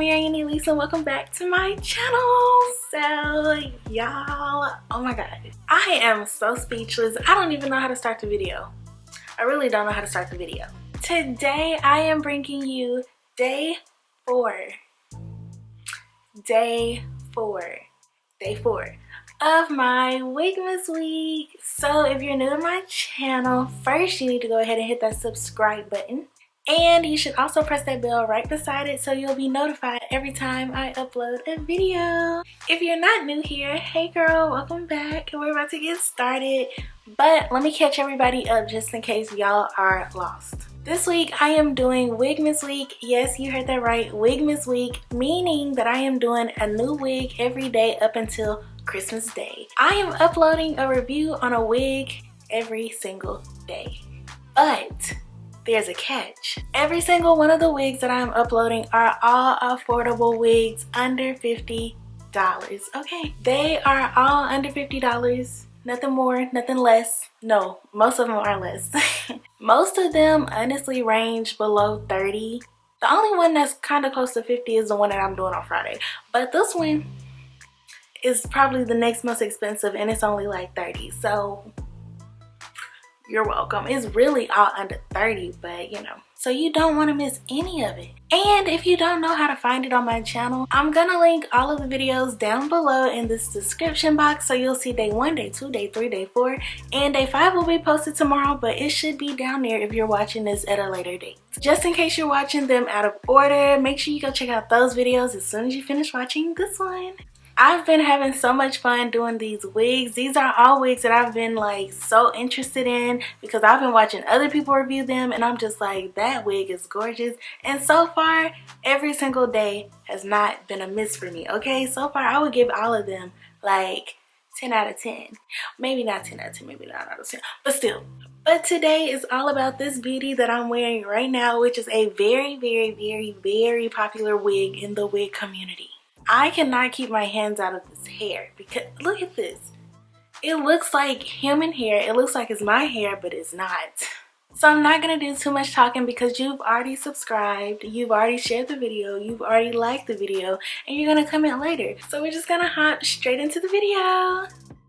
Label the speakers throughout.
Speaker 1: Mary and Elise, and welcome back to my channel. So y'all, oh my god, I am so speechless. I don't even know how to start the video. I really don't know how to start the video. Today I am bringing you day four of my Wig-Mas week. So if you're new to my channel, first you need to go ahead and hit that subscribe button. And you should also press that bell right beside it so you'll be notified every time I upload a video. If you're not new here, hey girl, welcome back. We're about to get started. But let me catch everybody up just in case y'all are lost. This week I am doing Wig-Mas week. Yes, you heard that right, Wig-Mas week, meaning that I am doing a new wig every day up until Christmas Day. I am uploading a review on a wig every single day. But there's a catch. Every single one of the wigs that I'm uploading are all affordable wigs under $50. Okay, they are all under $50. Nothing more, nothing less. No, most of them are less. Most of them honestly range below 30. The only one that's kind of close to 50 is the one that I'm doing on Friday. But this one is probably the next most expensive and it's only like 30. So you're welcome. It's really all under 30, but you know, so you don't want to miss any of it. And if you don't know how to find it on my channel, I'm gonna link all of the videos down below in this description box, so you'll see day 1, day 2, day 3, day 4, and day 5 will be posted tomorrow, but it should be down there if you're watching this at a later date. Just in case you're watching them out of order, make sure you go check out those videos as soon as you finish watching this one. I've been having so much fun doing these wigs. These are all wigs that I've been like so interested in because I've been watching other people review them and I'm just like, that wig is gorgeous. And so far, every single day has not been a miss for me, okay? So far, I would give all of them like 10 out of 10. Maybe not 10 out of 10, maybe 9 out of 10, but still. But today is all about this beauty that I'm wearing right now, which is a very, very, very, very popular wig in the wig community. I cannot keep my hands out of this hair because look at this. It looks like human hair. It looks like it's my hair, but it's not. So I'm not going to do too much talking because you've already subscribed, you've already shared the video, you've already liked the video, and you're going to comment later. So we're just going to hop straight into the video.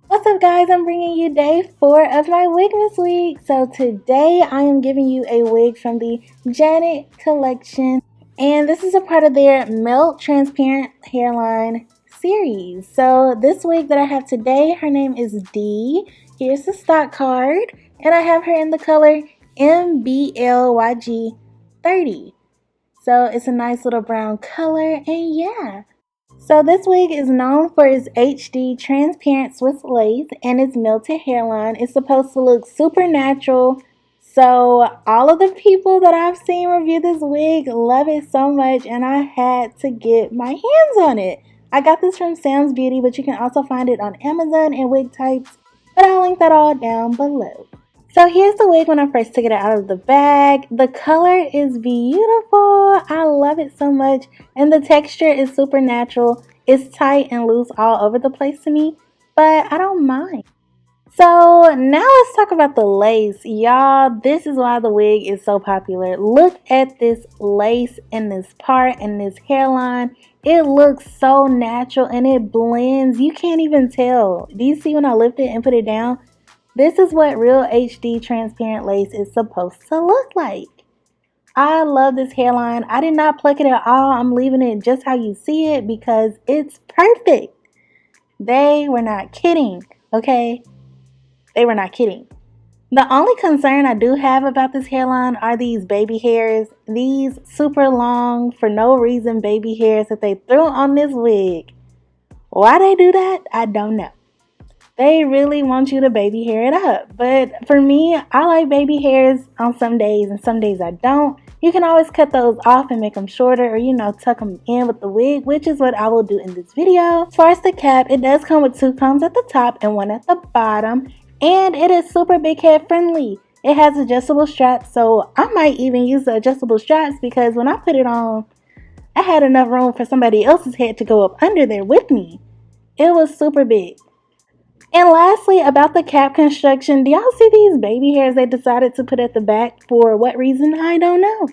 Speaker 1: What's up guys, I'm bringing you day 4 of my Wig-Mas week. So today I am giving you a wig from the Janet Collection. And this is a part of their Melt Transparent Hairline series. So this wig that I have today, her name is Dee. Here's the stock card. And I have her in the color MBLGY30. So it's a nice little brown color, and yeah. So this wig is known for its HD transparent Swiss lace and its melted hairline. It's supposed to look super natural. So all of the people that I've seen review this wig love it so much, and I had to get my hands on it. I got this from SamsBeauty, but you can also find it on Amazon and Wig Types, but I'll link that all down below. So here's the wig when I first took it out of the bag. The color is beautiful. I love it so much, and the texture is super natural. It's tight and loose all over the place to me, but I don't mind. So now let's talk about the lace. Y'all, this is why the wig is so popular. Look at this lace in this part and this hairline. It looks so natural and it blends. You can't even tell. Do you see when I lift it and put it down? This is what real HD transparent lace is supposed to look like. I love this hairline. I did not pluck it at all. I'm leaving it just how you see it because it's perfect. They were not kidding, okay? They were not kidding. The only concern I do have about this hairline are these baby hairs. These super long, for no reason, baby hairs that they threw on this wig. Why they do that, I don't know. They really want you to baby hair it up. But for me, I like baby hairs on some days and some days I don't. You can always cut those off and make them shorter, or you know, tuck them in with the wig, which is what I will do in this video. As far as the cap, it does come with 2 combs at the top and 1 at the bottom. And it is super big head friendly. It has adjustable straps, so I might even use the adjustable straps because when I put it on, I had enough room for somebody else's head to go up under there with me. It was super big. And lastly, about the cap construction, do y'all see these baby hairs they decided to put at the back? For what reason? I don't know.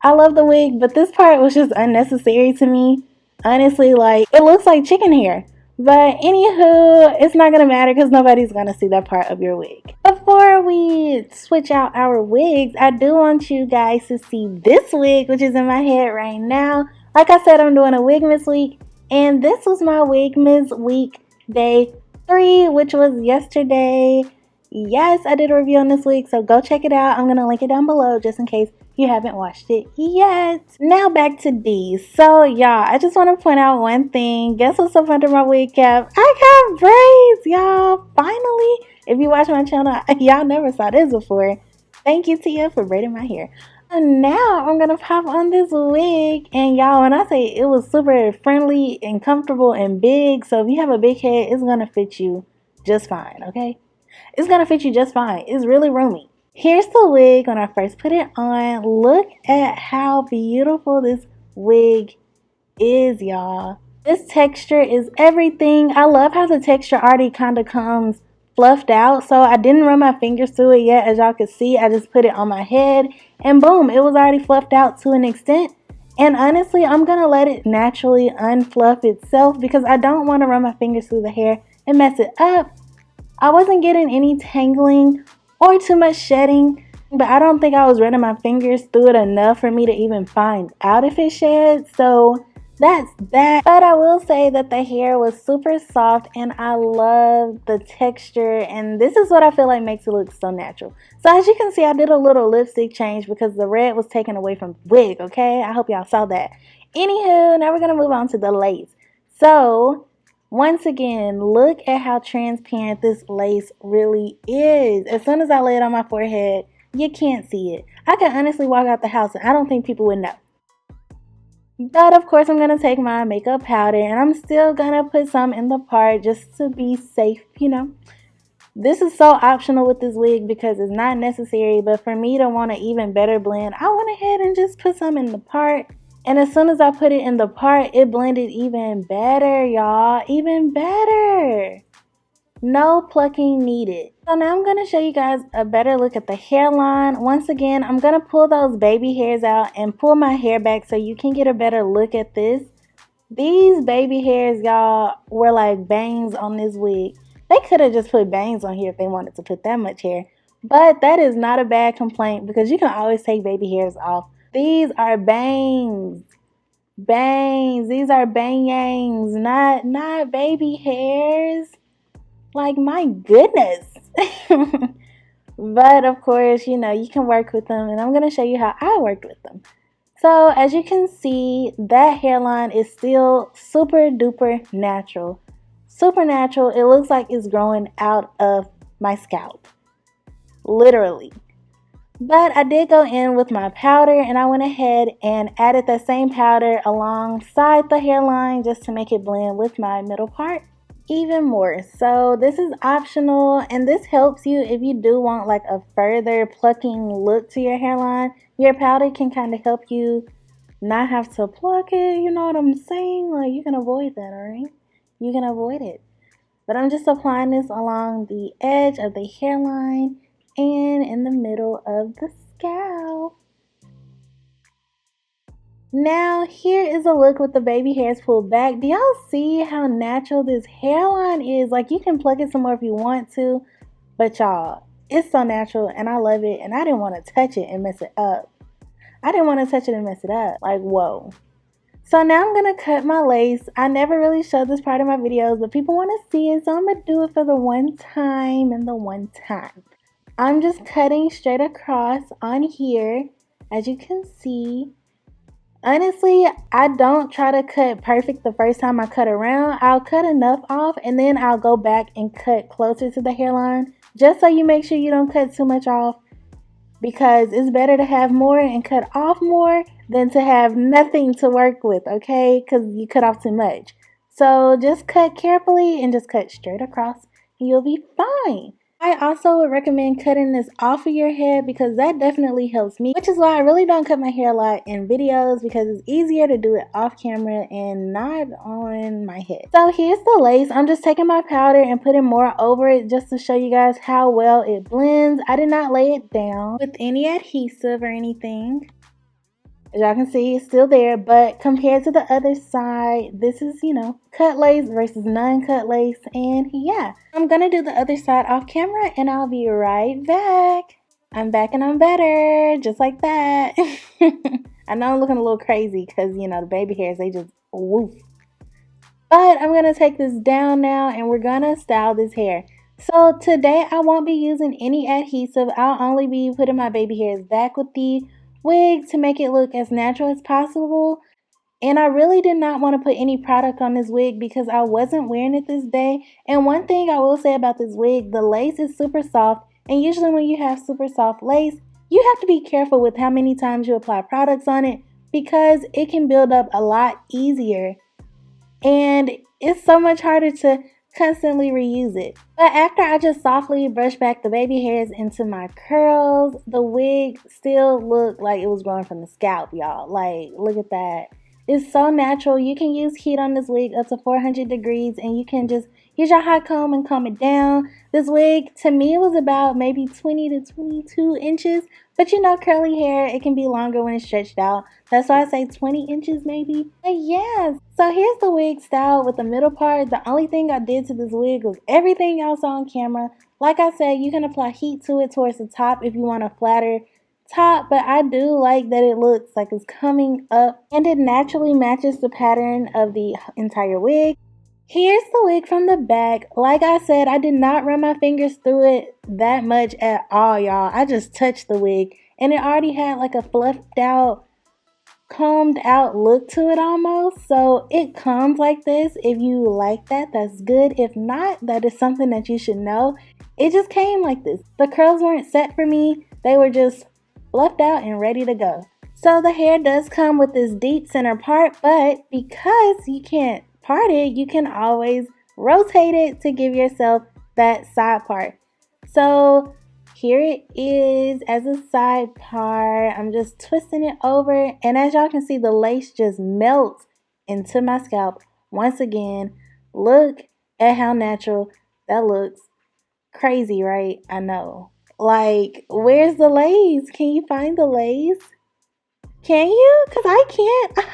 Speaker 1: I love the wig, but this part was just unnecessary to me. Honestly, like, it looks like chicken hair. But anywho, it's not going to matter because nobody's going to see that part of your wig. Before we switch out our wigs, I do want you guys to see this wig, which is in my head right now. Like I said, I'm doing a Wigmas week. And this was my Wigmas week day 3, which was yesterday. Yes, I did a review on this wig, so go check it out. I'm going to link it down below just in case you haven't watched it yet. Now back to these. So y'all, I just want to point out one thing. Guess what's up under my wig cap? I got braids, y'all. Finally. If you watch my channel, y'all never saw this before. Thank you, Tia, for braiding my hair. And now I'm gonna pop on this wig, and y'all, when I say it was super friendly and comfortable and big, so if you have a big head, it's gonna fit you just fine, okay? It's gonna fit you just fine. It's really roomy. Here's the wig when I first put it on. Look at how beautiful this wig is, y'all. This texture is everything. I love how the texture already kind of comes fluffed out. So I didn't run my fingers through it yet. As y'all can see, I just put it on my head and boom, it was already fluffed out to an extent. And honestly, I'm going to let it naturally unfluff itself because I don't want to run my fingers through the hair and mess it up. I wasn't getting any tangling or too much shedding, but I don't think I was running my fingers through it enough for me to even find out if it shed. So that's that. But I will say that the hair was super soft and I love the texture, and this is what I feel like makes it look so natural. So as you can see, I did a little lipstick change because the red was taken away from the wig, okay? I hope y'all saw that. Anywho, now we're going to move on to the lace. So once again, look at how transparent this lace really is. As soon as I lay it on my forehead, you can't see it. I can honestly walk out the house and I don't think people would know. But of course, I'm going to take my makeup powder and I'm still going to put some in the part just to be safe, you know. This is so optional with this wig because it's not necessary, but for me to want an even better blend, I went ahead and just put some in the part. And as soon as I put it in the part, it blended even better, y'all. Even better. No plucking needed. So now I'm going to show you guys a better look at the hairline. Once again, I'm going to pull those baby hairs out and pull my hair back so you can get a better look at this. These baby hairs, y'all, were like bangs on this wig. They could have just put bangs on here if they wanted to put that much hair. But that is not a bad complaint because you can always take baby hairs off. These are bangs. Bangs. These are bangs, not baby hairs. Like, my goodness. But of course, you know, you can work with them, and I'm going to show you how I worked with them. So as you can see, that hairline is still super duper natural. Super natural. It looks like it's growing out of my scalp. Literally. But I did go in with my powder and I went ahead and added that same powder alongside the hairline just to make it blend with my middle part even more. So this is optional, and this helps you if you do want like a further plucking look to your hairline. Your powder can kind of help you not have to pluck it, you know what I'm saying? Like, you can avoid that, alright? You can avoid it. But I'm just applying this along the edge of the hairline and in the middle of the scalp. Now here is a look with the baby hairs pulled back. Do y'all see how natural this hairline is? Like, you can pluck it some more if you want to, but y'all, it's so natural and I love it, and I didn't want to touch it and mess it up. Like, whoa. So now I'm going to cut my lace. I never really showed this part of my videos, but people want to see it, so I'm going to do it for the one time and the one time. I'm just cutting straight across on here, as you can see. Honestly, I don't try to cut perfect the first time I cut around. I'll cut enough off and then I'll go back and cut closer to the hairline, just so you make sure you don't cut too much off, because it's better to have more and cut off more than to have nothing to work with, okay? Because you cut off too much. So just cut carefully and just cut straight across and you'll be fine. I also would recommend cutting this off of your head because that definitely helps me, which is why I really don't cut my hair a lot in videos, because it's easier to do it off camera and not on my head. So here's the lace. I'm just taking my powder and putting more over it just to show you guys how well it blends. I did not lay it down with any adhesive or anything. As y'all can see, it's still there, but compared to the other side, this is, you know, cut lace versus non-cut lace. And yeah, I'm gonna do the other side off camera and I'll be right back. I'm back and I'm better, just like that. I know I'm looking a little crazy because, you know, the baby hairs, they just woof. But I'm gonna take this down now and we're gonna style this hair. So today I won't be using any adhesive. I'll only be putting my baby hairs back with the wig to make it look as natural as possible. And I really did not want to put any product on this wig because I wasn't wearing it this day. And one thing I will say about this wig, the lace is super soft. And usually when you have super soft lace, you have to be careful with how many times you apply products on it because it can build up a lot easier. And it's so much harder to constantly reuse it. But after I just softly brushed back the baby hairs into my curls, the wig still looked like it was growing from the scalp, y'all. Like, look at that. It's so natural. You can use heat on this wig up to 400 degrees and you can just use your hot comb and comb it down. This wig, to me, was about maybe 20 to 22 inches. But you know, curly hair, it can be longer when it's stretched out. That's why I say 20 inches maybe. But yeah, so here's the wig style with the middle part. The only thing I did to this wig was everything else on camera. Like I said, you can apply heat to it towards the top if you want a flatter top, but I do like that it looks like it's coming up and it naturally matches the pattern of the entire wig. Here's the wig from the back. Like I said, I did not run my fingers through it that much at all, y'all. I just touched the wig and it already had like a fluffed out, combed out look to it almost. So it comes like this. If you like that, that's good. If not, that is something that you should know. It just came like this. The curls weren't set for me. They were just fluffed out and ready to go. So the hair does come with this deep center part, but because you can't part it, you can always rotate it to give yourself that side part. So here it is as a side part. I'm just twisting it over, and as y'all can see, the lace just melts into my scalp. Once again, look at how natural that looks. Crazy, right? I know. Like, where's the lace? Can you find the lace? Can you? Because I can't.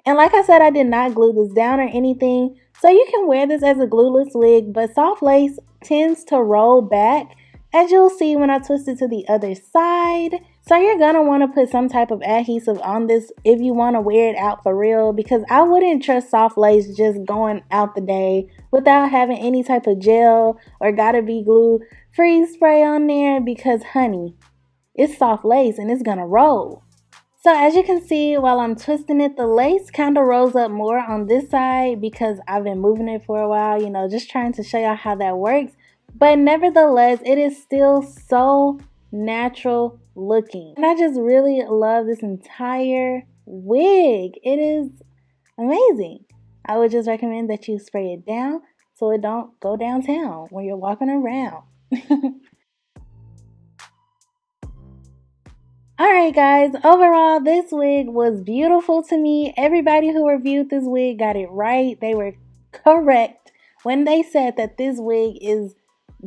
Speaker 1: And like I said, I did not glue this down or anything. So you can wear this as a glueless wig, but soft lace tends to roll back, as you'll see when I twist it to the other side. So you're going to want to put some type of adhesive on this if you want to wear it out for real, because I wouldn't trust soft lace just going out the day without having any type of gel or gotta be glue freeze spray on there, because honey, it's soft lace and it's going to roll. So as you can see, while I'm twisting it, the lace kind of rolls up more on this side because I've been moving it for a while, you know, just trying to show y'all how that works. But nevertheless, it is still so natural looking. And I just really love this entire wig. It is amazing. I would just recommend that you spray it down so it don't go downtown when you're walking around. Alright guys, overall this wig was beautiful to me. Everybody who reviewed this wig got it right. They were correct when they said that this wig is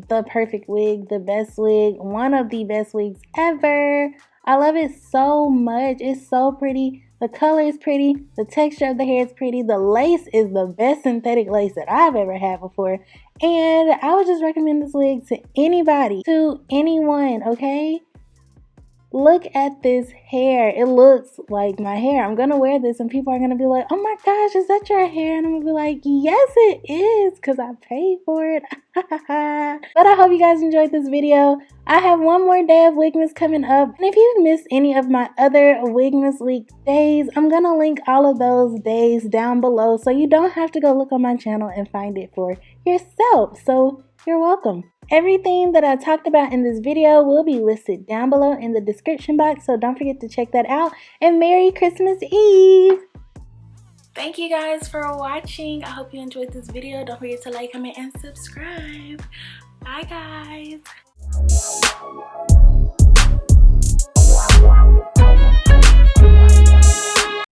Speaker 1: the perfect wig, the best wig, one of the best wigs ever. I love it so much. It's so pretty. The color is pretty. The texture of the hair is pretty. The lace is the best synthetic lace that I've ever had before. And I would just recommend this wig to anybody, to anyone, okay? Look at this hair. It looks like my hair. I'm going to wear this and people are going to be like, oh my gosh, is that your hair? And I'm going to be like, yes, it is, because I paid for it. But I hope you guys enjoyed this video. I have one more day of Wigmas coming up. And if you've missed any of my other Wigmas Week days, I'm going to link all of those days down below so you don't have to go look on my channel and find it for yourself. So you're welcome. Everything that I talked about in this video will be listed down below in the description box, so don't forget to check that out. And Merry Christmas Eve! Thank you guys for watching. I hope you enjoyed this video. Don't forget to like, comment, and subscribe. Bye guys!